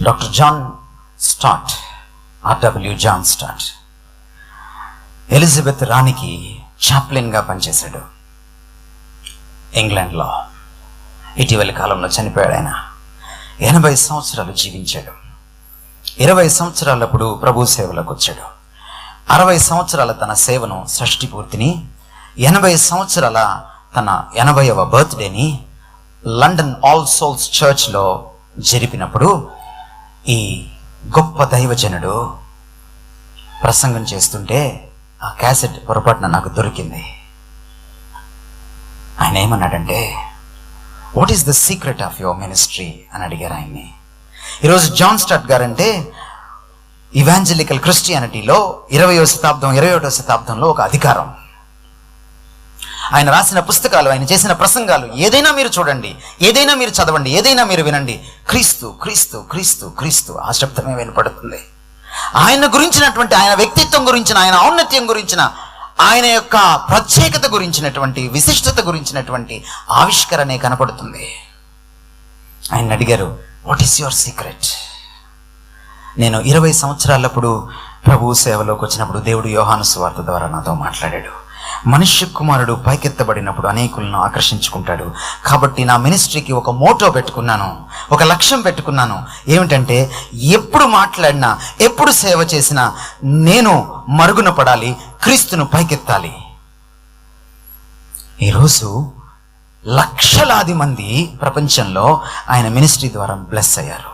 Doctor John Stott, RW John Stott Elizabeth రాణికి చాప్లిన్గా పనిచేశాడు ఇంగ్లాండ్లో. ఇటీవలి కాలంలో చనిపోయాడు ఆయన. 80 సంవత్సరాలు జీవించాడు. 20 సంవత్సరాలప్పుడు ప్రభు సేవలోకి వచ్చాడు. 60 సంవత్సరాల తన సేవను, షష్ఠి పూర్తిని, 80 సంవత్సరాల తన 80వ బర్త్డేని లండన్ ఆల్ సోల్స్ చర్చ్లో జరిపినప్పుడు ఈ గొప్ప దైవజనుడు ప్రసంగం చేస్తుంటే ఆ క్యాసెట్ పొరపాటున నాకు దొరికింది. ఆయన ఏమన్నాడంటే, what is the secret of your ministry అని అడిగారు ఆయన్ని. ఈరోజు జాన్ స్టాట్ గారంటే ఇవాంజలికల్ క్రిస్టియానిటీలో 20వ శతాబ్దం 21వ శతాబ్దంలో ఒక అధికారం. ఆయన రాసిన పుస్తకాలు, ఆయన చేసిన ప్రసంగాలు ఏదైనా మీరు చూడండి, ఏదైనా మీరు చదవండి, ఏదైనా మీరు వినండి, క్రీస్తు క్రీస్తు క్రీస్తు క్రీస్తు ఆ శబ్దమే వినపడుతుంది. ఆయన గురించినటువంటి, ఆయన వ్యక్తిత్వం గురించిన, ఆయన ఔన్నత్యం గురించిన, ఆయన యొక్క ప్రత్యేకత గురించినటువంటి, విశిష్టత గురించినటువంటి ఆవిష్కరణే కనపడుతుంది. ఆయన అడిగారు, వాట్ ఈస్ యువర్ సీక్రెట్? నేను 20 సంవత్సరాలప్పుడు ప్రభు సేవలోకి వచ్చినప్పుడు దేవుడు యోహాను సువార్త ద్వారా నాతో మాట్లాడాడు. మనుష్య కుమారుడు పైకెత్తబడినప్పుడు అనేకులను ఆకర్షించుకుంటాడు. కాబట్టి నా మినిస్ట్రీకి ఒక మోటో పెట్టుకున్నాను, ఒక లక్ష్యం పెట్టుకున్నాను. ఏమిటంటే, ఎప్పుడు మాట్లాడినా, ఎప్పుడు సేవ చేసినా నేను మరుగున పడాలి, క్రీస్తును పైకెత్తాలి. ఈరోజు లక్షలాది మంది ప్రపంచంలో ఆయన మినిస్ట్రీ ద్వారా బ్లెస్ అయ్యారు.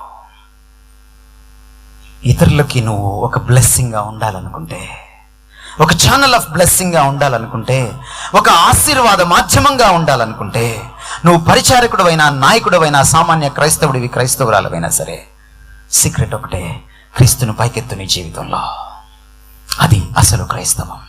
ఇతరులకి నువ్వు ఒక బ్లెస్సింగ్గా ఉండాలనుకుంటే, ఒక ఛానల్ ఆఫ్ బ్లెస్సింగ్గా ఉండాలనుకుంటే, ఒక ఆశీర్వాద మాధ్యమంగా ఉండాలనుకుంటే, నువ్వు పరిచారకుడువైనా, నాయకుడువైనా, సామాన్య క్రైస్తవుడివి, క్రైస్తవురాలవైనా సరే, సీక్రెట్ ఒకటే, క్రీస్తును పైకెత్తు నీ జీవితంలో. అది అసలు క్రైస్తవం.